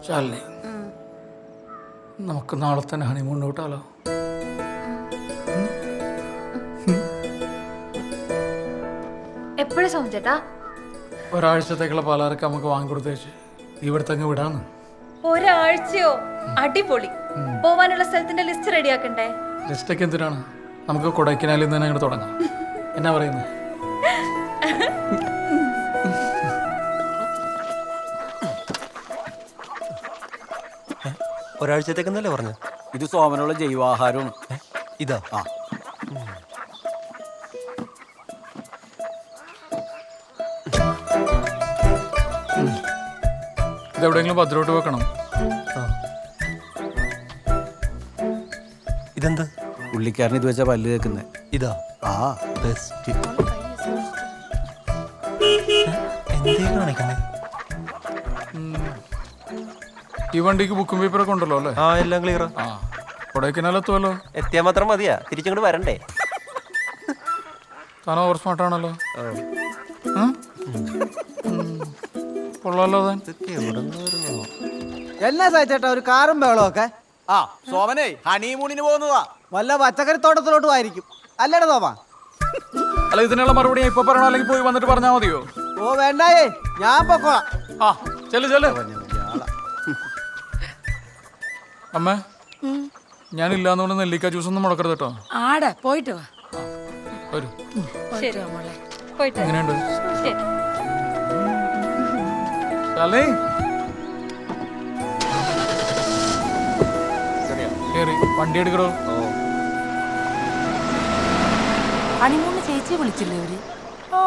ശാലിനി, നമുക്ക് നാളെ തന്നെ ഹണിമൂൺ കൂട്ടാലോ? എപ്പോഴും സോമചേട്ടാ? ഒരാഴ്ചത്തേക്കുള്ള പാലാർക്ക് നമുക്ക് വാങ്ങിക്കൊടുത്തേച്ച് ഇവിടുത്തെ അങ്ങ് വിടാന്ന്. ഒരാഴ്ചയോ? അടിപൊളി. പോവാനുള്ള സ്ഥലത്തിന്റെ ലിസ്റ്റ് റെഡിയാക്കണ്ടേ? ലിസ്റ്റൊക്കെ എന്തിനാണ്? നമുക്ക് കൊടൈക്കനാലിൽ നിന്ന് തന്നെ അങ്ങോട്ട് തുടങ്ങാം. എന്നാ പറയുന്നത്? ഒരാഴ്ചത്തേക്കെന്നല്ലേ പറഞ്ഞു? ഇത് സോമനുള്ള ജൈവാഹാരവും. ഇതാ ആ ഇതെവിടെയെങ്കിലും ഭദ്രോട്ട് വെക്കണം. ഇതെന്ത്? പുള്ളിക്കാരൻ ഇത് വെച്ചാ പല്ല് കേൾക്കുന്നത്. ഇതാ ആ ബെസ്റ്റ്. എന്തേ കാണിക്കണേ? ഈ വണ്ടിക്ക് ബുക്കും പേപ്പറൊക്കെ ഉണ്ടല്ലോ അല്ലേ? ആ, എല്ലാം ക്ലിയറാ. ആ, കൊടൈക്കനാലെത്തുമല്ലോ. എത്തിയാൽ മാത്രം മതിയാ, തിരിച്ചിങ്ങോട്ട് വരണ്ടേ? താൻ ഓവർ സ്മാർട്ടാണല്ലോ. കൊള്ളാലോ താൻ. ഇതൊക്കെ എവിടെ നിന്ന് വരുന്നോ? എന്നാ സായിച്ചേട്ടാ ഒരു കാറും ബഹളമൊക്കെ? ആ സോമനെ ഹണിമൂണിന് പോകുന്നതാ. വല്ല പച്ചക്കറി തോട്ടത്തിലോട്ടും ആയിരിക്കും അല്ലേടാ തോമ? അല്ല, ഇതിനുള്ള മറുപടി ഞാൻ ഇപ്പൊ പറയണോ അല്ലെങ്കിൽ പോയി വന്നിട്ട് പറഞ്ഞാൽ മതിയോ? ഓ വേണ്ടായേ, ഞാൻ പൊക്കോളാം. ആ ചെല്ലു ചെല്ലു. അമ്മ, ഞാനില്ലാന്നുകൊണ്ട് നെല്ലിക്ക ജ്യൂസ് ഒന്നും മുടക്കരുത് കേട്ടോ. ആടെ പോയിട്ട് വാ. വരൂ. ശരി മോളെ പോയിട്ട് വരാം. എങ്ങനെയുണ്ട് ശരി. ശാലിനി? കേറി വണ്ടി എടുക്കണോ? ഹണിമൂണ് ചേച്ചിയെ വിളിച്ചില്ലേ അവര്? ഓ,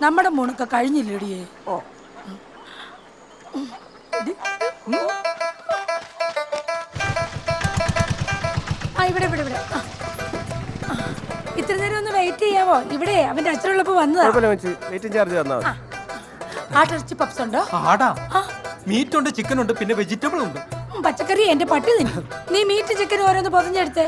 നമ്മുടെ മൂണൊക്കെ കഴിഞ്ഞില്ലേടിയേ? ഓ ആ ഇവിടെ ഇവിടെ ഇവിടെ. ഇത്ര നേരം ഒന്ന് വെയിറ്റ് ചെയ്യാവോ? ഇവിടെ അവന്റെ അച്ഛനുള്ളപ്പോ വന്നതാ. വെയിറ്റിംഗ് ചാർജ് തന്നാ മതി. ആട്ടിറച്ചി പപ്സ് ഉണ്ടോ? ആടാ, മീറ്റ് ഉണ്ട്, ചിക്കൻ ഉണ്ട്, പിന്നെ വെജിറ്റബിൾ ഉണ്ട്. പച്ചക്കറി എന്റെ പട്ടി തിന്നു. നീ മീറ്റ് ചിക്കൻ ഓരോന്ന് പൊതിഞ്ഞെടുത്തേ.